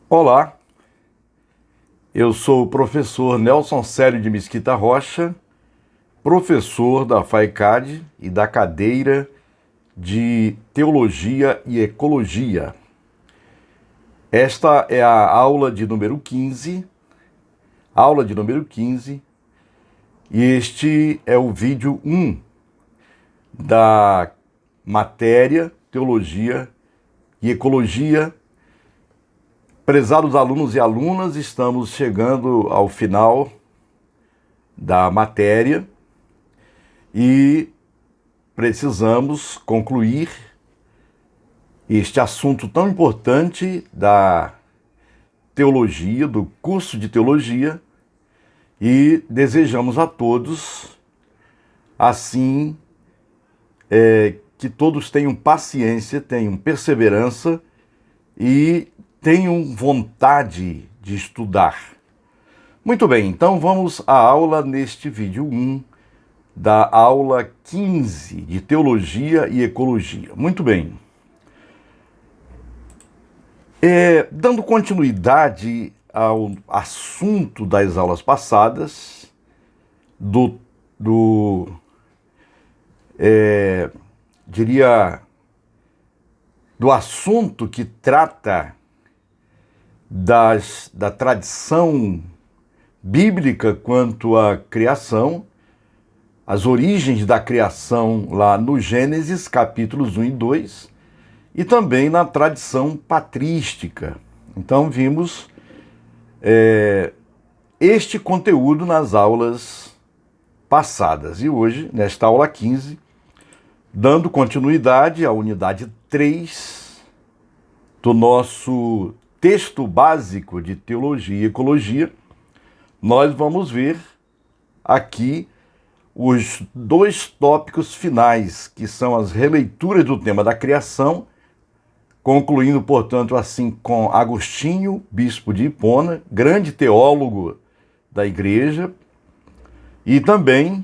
Olá, eu sou o professor Nelson Célio de Mesquita Rocha, professor da FAECAD e da cadeira de Teologia e Ecologia. Esta é a aula de número 15, e este é o vídeo 1 da matéria Teologia e Ecologia. Prezados alunos e alunas, estamos chegando ao final da matéria e precisamos concluir este assunto tão importante da teologia, do curso de teologia, e desejamos a todos, assim, que todos tenham paciência, tenham perseverança e tenham vontade de estudar. Muito bem, então vamos à aula neste vídeo 1 da aula 15 de Teologia e Ecologia. Muito bem. Dando continuidade ao assunto das aulas passadas, do assunto que trata da tradição bíblica quanto à criação, as origens da criação lá no Gênesis, capítulos 1 e 2, e também na tradição patrística. Então vimos este conteúdo nas aulas passadas. E hoje, nesta aula 15, dando continuidade à unidade 3 do nosso texto básico de Teologia e Ecologia, nós vamos ver aqui os dois tópicos finais, que são as releituras do tema da criação, concluindo, portanto, assim com Agostinho, bispo de Hipona, grande teólogo da igreja, e também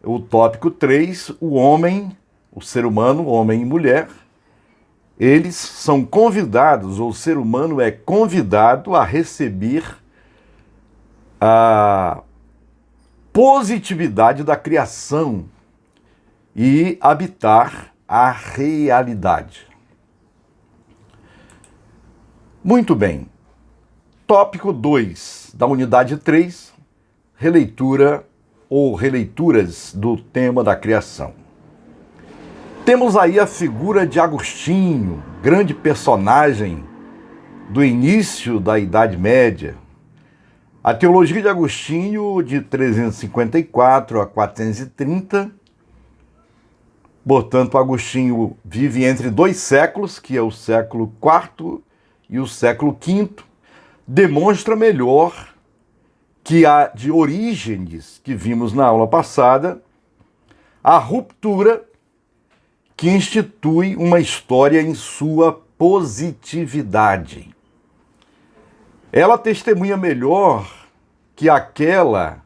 o tópico 3, o homem, o ser humano, homem e mulher. Eles são convidados, ou o ser humano é convidado a receber a positividade da criação e habitar a realidade. Muito bem. Tópico 2 da unidade 3, releitura ou releituras do tema da criação. Temos aí a figura de Agostinho, grande personagem do início da Idade Média. A teologia de Agostinho, de 354 a 430, portanto, Agostinho vive entre dois séculos, que é o século IV e o século V, demonstra melhor que a de Orígenes, que vimos na aula passada, a ruptura que institui uma história em sua positividade. Ela testemunha melhor que aquela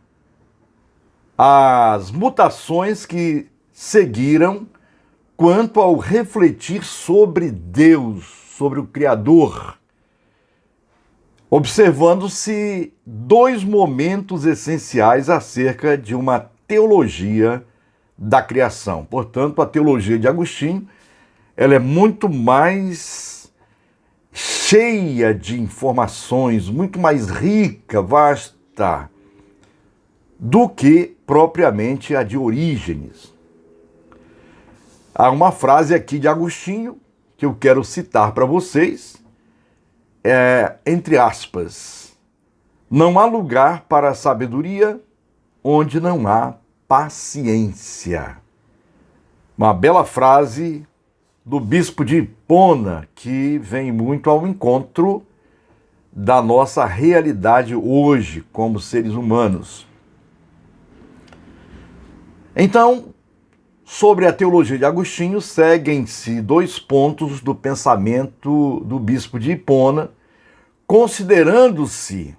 as mutações que seguiram quanto ao refletir sobre Deus, sobre o Criador, observando-se dois momentos essenciais acerca de uma teologia da criação. Portanto, a teologia de Agostinho, ela é muito mais cheia de informações, muito mais rica, vasta, do que propriamente a de Orígenes. Há uma frase aqui de Agostinho que eu quero citar para vocês, entre aspas: não há lugar para a sabedoria onde não há paciência. Uma bela frase do bispo de Hipona, que vem muito ao encontro da nossa realidade hoje como seres humanos. Então, sobre a teologia de Agostinho, seguem-se dois pontos do pensamento do bispo de Hipona, considerando-se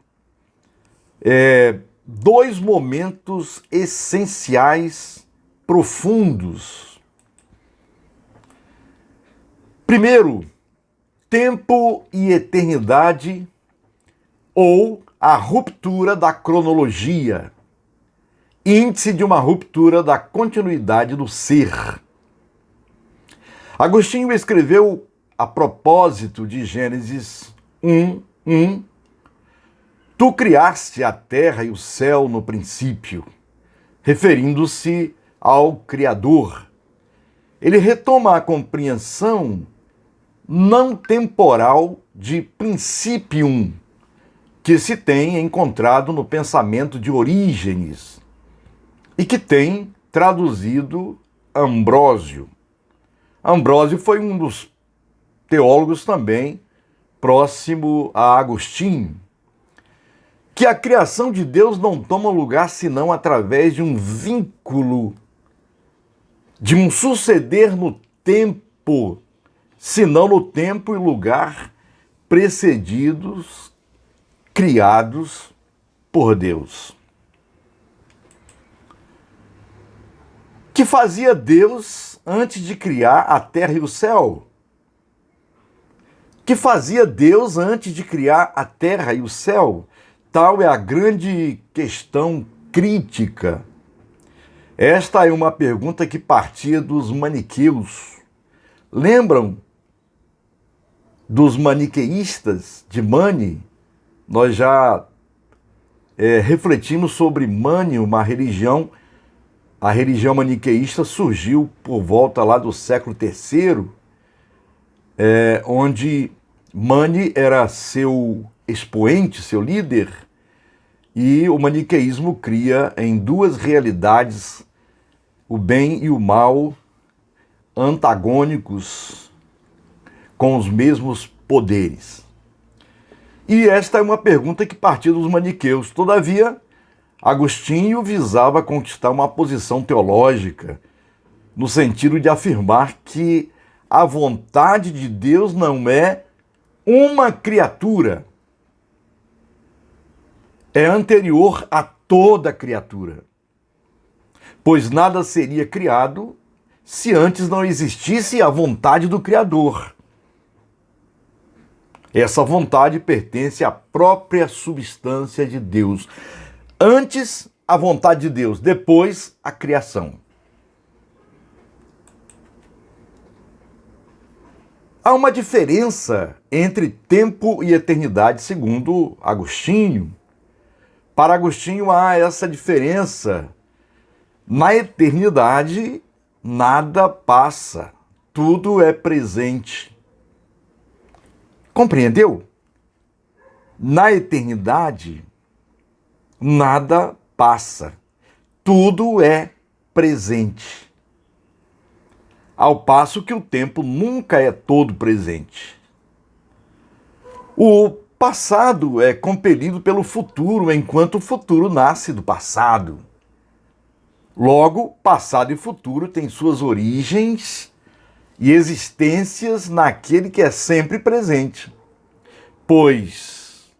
dois momentos essenciais, profundos. Primeiro, tempo e eternidade ou a ruptura da cronologia, índice de uma ruptura da continuidade do ser. Agostinho escreveu a propósito de Gênesis 1:1: Tu criaste a terra e o céu no princípio, referindo-se ao Criador. Ele retoma a compreensão não temporal de principium, que se tem encontrado no pensamento de Orígenes e que tem traduzido Ambrósio. Ambrósio foi um dos teólogos também próximo a Agostinho, que a criação de Deus não toma lugar senão através de um vínculo, de um suceder no tempo, senão no tempo e lugar precedidos, criados por Deus. Que fazia Deus antes de criar a terra e o céu? Que fazia Deus antes de criar a terra e o céu? Tal é a grande questão crítica. Esta é uma pergunta que partia dos maniqueus. Lembram dos maniqueístas de Mani? Nós já refletimos sobre Mani, uma religião. A religião maniqueísta surgiu por volta lá do século III, onde Mani era seu expoente, seu líder, e o maniqueísmo cria em duas realidades, o bem e o mal, antagônicos, com os mesmos poderes. E esta é uma pergunta que partia dos maniqueus. Todavia, Agostinho visava conquistar uma posição teológica, no sentido de afirmar que a vontade de Deus não é uma criatura, é anterior a toda criatura, pois nada seria criado se antes não existisse a vontade do Criador. Essa vontade pertence à própria substância de Deus. Antes, a vontade de Deus, depois, a criação. Há uma diferença entre tempo e eternidade, segundo Agostinho. Para Agostinho, há essa diferença. Na eternidade, nada passa, tudo é presente. Compreendeu? Na eternidade, nada passa, tudo é presente. Ao passo que o tempo nunca é todo presente. O passado é compelido pelo futuro, enquanto o futuro nasce do passado. Logo, passado e futuro têm suas origens e existências naquele que é sempre presente, pois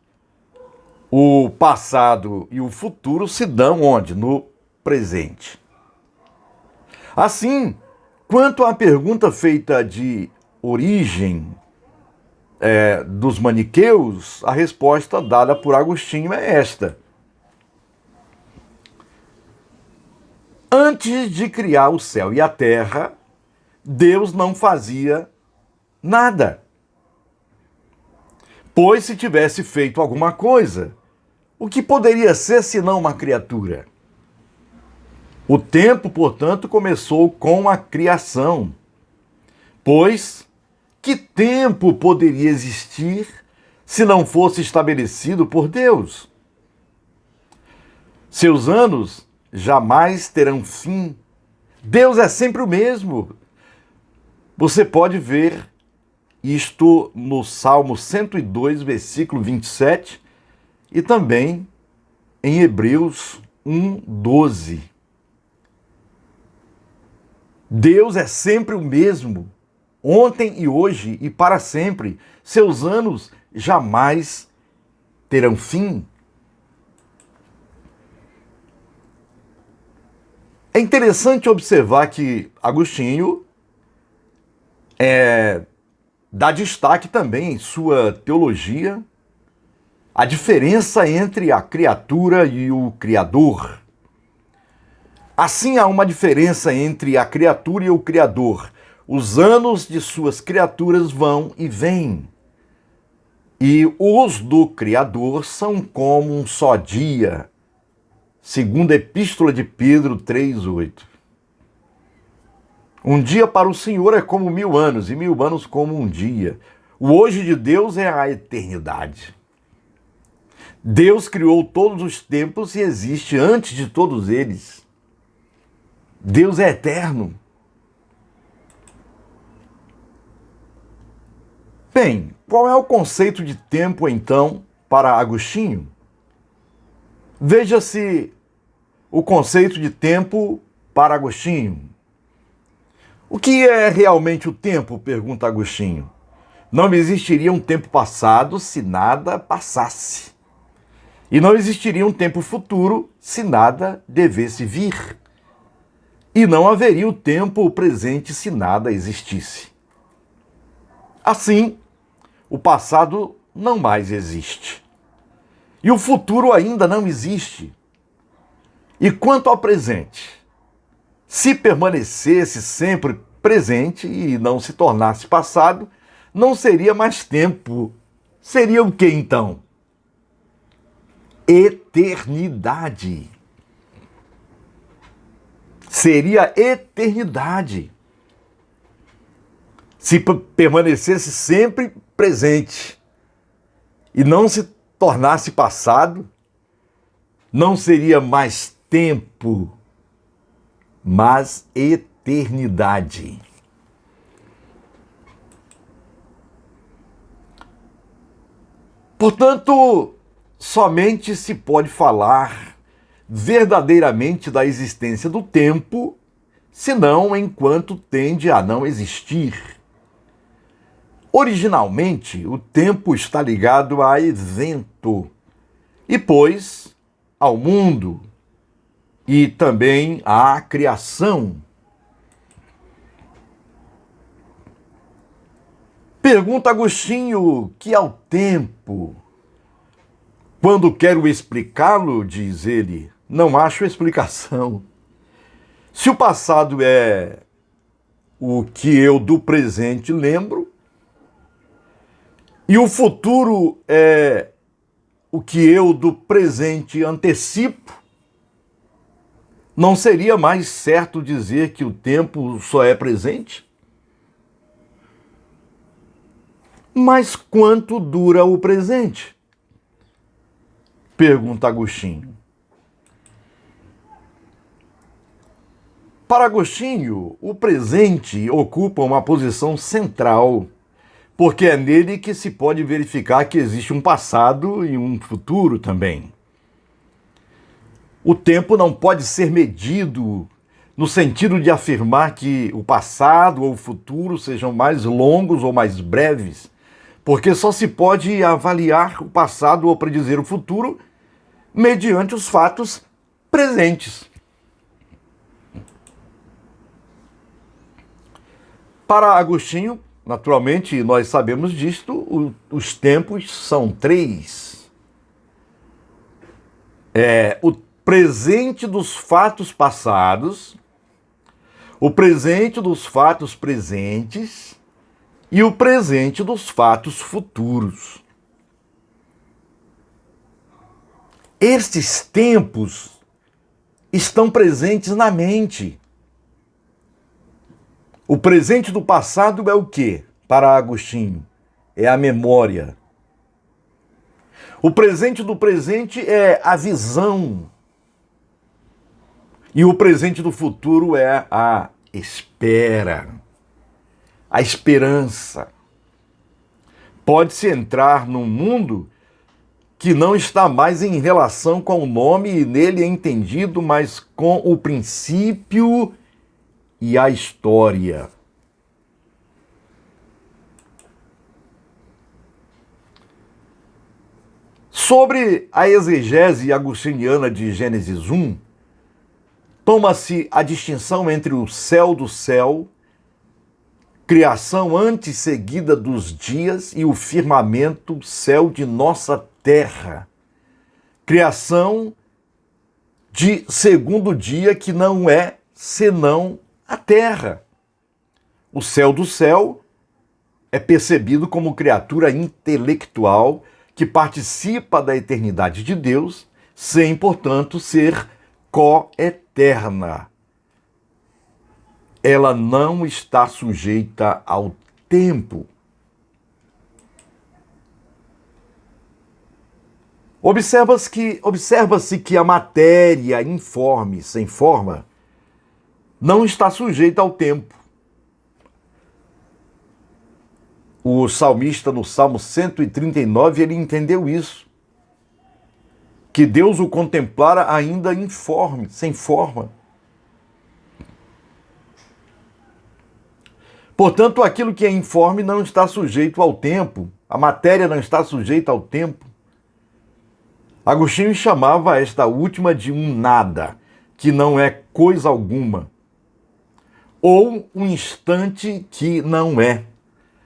o passado e o futuro se dão onde? No presente. Assim, quanto à pergunta feita de origem dos maniqueus, a resposta dada por Agostinho é esta: antes de criar o céu e a terra, Deus não fazia nada. Pois se tivesse feito alguma coisa, o que poderia ser senão uma criatura? O tempo, portanto, começou com a criação. Pois que tempo poderia existir se não fosse estabelecido por Deus? Seus anos jamais terão fim. Deus é sempre o mesmo. Você pode ver isto no Salmo 102, versículo 27, e também em Hebreus 1:12. Deus é sempre o mesmo, ontem e hoje e para sempre. Seus anos jamais terão fim. É interessante observar que Agostinho dá destaque também em sua teologia a diferença entre a criatura e o Criador. Assim, há uma diferença entre a criatura e o Criador. Os anos de suas criaturas vão e vêm. E os do Criador são como um só dia, segundo a Epístola de Pedro 3,8. Um dia para o Senhor é como 1000 anos, e 1000 anos como um dia. O hoje de Deus é a eternidade. Deus criou todos os tempos e existe antes de todos eles. Deus é eterno. Bem, qual é o conceito de tempo, então, para Agostinho? Veja-se o conceito de tempo para Agostinho. O que é realmente o tempo? Pergunta Agostinho. Não existiria um tempo passado se nada passasse. E não existiria um tempo futuro se nada devesse vir. E não haveria o tempo presente se nada existisse. Assim, o passado não mais existe. E o futuro ainda não existe. E quanto ao presente? Se permanecesse sempre presente e não se tornasse passado, não seria mais tempo. Seria o que então? Eternidade. Seria eternidade. Se permanecesse sempre presente e não se tornasse passado, não seria mais tempo, mas eternidade. Portanto, somente se pode falar verdadeiramente da existência do tempo, senão enquanto tende a não existir. Originalmente, o tempo está ligado a evento, e pois ao mundo, e também à criação. Pergunta Agostinho que ao tempo. Quando quero explicá-lo, diz ele, não acho explicação. Se o passado é o que eu do presente lembro, e o futuro é o que eu do presente antecipo, não seria mais certo dizer que o tempo só é presente? Mas quanto dura o presente? Pergunta Agostinho. Para Agostinho, o presente ocupa uma posição central, porque é nele que se pode verificar que existe um passado e um futuro também. O tempo não pode ser medido no sentido de afirmar que o passado ou o futuro sejam mais longos ou mais breves, porque só se pode avaliar o passado ou predizer o futuro mediante os fatos presentes. Para Agostinho, naturalmente, nós sabemos disto, os tempos são 3. O presente dos fatos passados, o presente dos fatos presentes e o presente dos fatos futuros. Estes tempos estão presentes na mente. O presente do passado é o quê? Para Agostinho, é a memória. O presente do presente é a visão. E o presente do futuro é a espera, a esperança. Pode-se entrar num mundo que não está mais em relação com o nome e nele é entendido, mas com o princípio e a história. Sobre a exegese agostiniana de Gênesis 1, toma-se a distinção entre o céu do céu criação antes seguida dos dias e o firmamento, céu de nossa terra. Criação de segundo dia que não é senão a terra. O céu do céu é percebido como criatura intelectual que participa da eternidade de Deus, sem, portanto, ser coeterna. Ela não está sujeita ao tempo. Observa-se que a matéria informe, sem forma, não está sujeita ao tempo. O salmista, no Salmo 139, ele entendeu isso. Que Deus o contemplara ainda informe, sem forma. Portanto, aquilo que é informe não está sujeito ao tempo. A matéria não está sujeita ao tempo. Agostinho chamava esta última de um nada, que não é coisa alguma. Ou um instante que não é.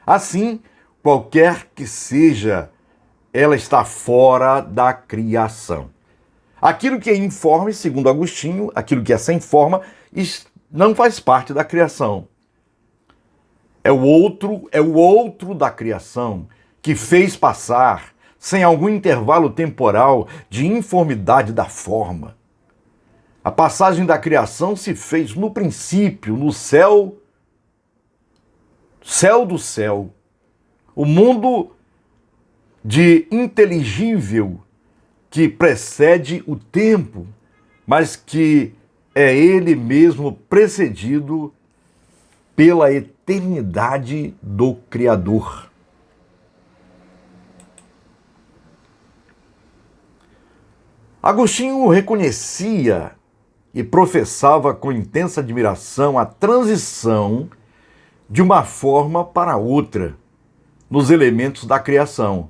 Assim, qualquer que seja, ela está fora da criação. Aquilo que é informe, segundo Agostinho, aquilo que é sem forma, não faz parte da criação. É o outro da criação que fez passar, sem algum intervalo temporal, de informidade da forma. A passagem da criação se fez no princípio, no céu do céu, o mundo de inteligível que precede o tempo, mas que é ele mesmo precedido pela eternidade do Criador. Agostinho reconhecia e professava com intensa admiração a transição de uma forma para outra nos elementos da criação,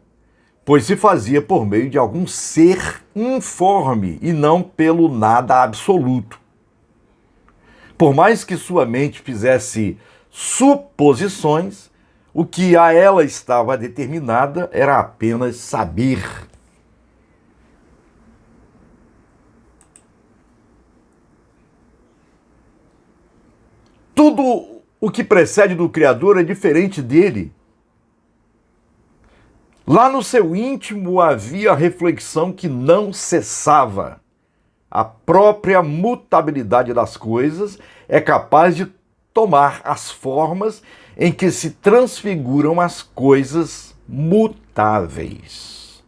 pois se fazia por meio de algum ser informe e não pelo nada absoluto. Por mais que sua mente fizesse suposições, o que a ela estava determinada era apenas saber. Tudo o que precede do Criador é diferente dele. Lá no seu íntimo havia a reflexão que não cessava. A própria mutabilidade das coisas é capaz de tomar as formas em que se transfiguram as coisas mutáveis.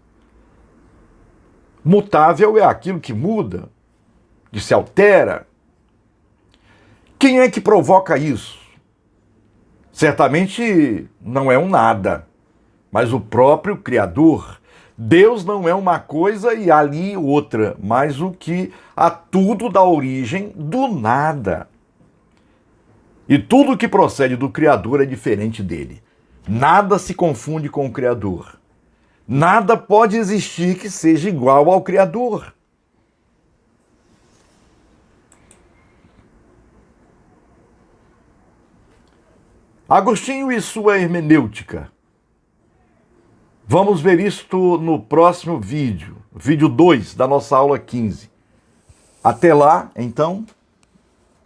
Mutável é aquilo que muda, que se altera. Quem é que provoca isso? Certamente não é um nada, mas o próprio Criador. Deus não é uma coisa e ali outra, mas o que a tudo dá origem do nada. E tudo que procede do Criador é diferente dele. Nada se confunde com o Criador. Nada pode existir que seja igual ao Criador. Agostinho e sua hermenêutica. Vamos ver isto no próximo vídeo, vídeo 2 da nossa aula 15. Até lá, então.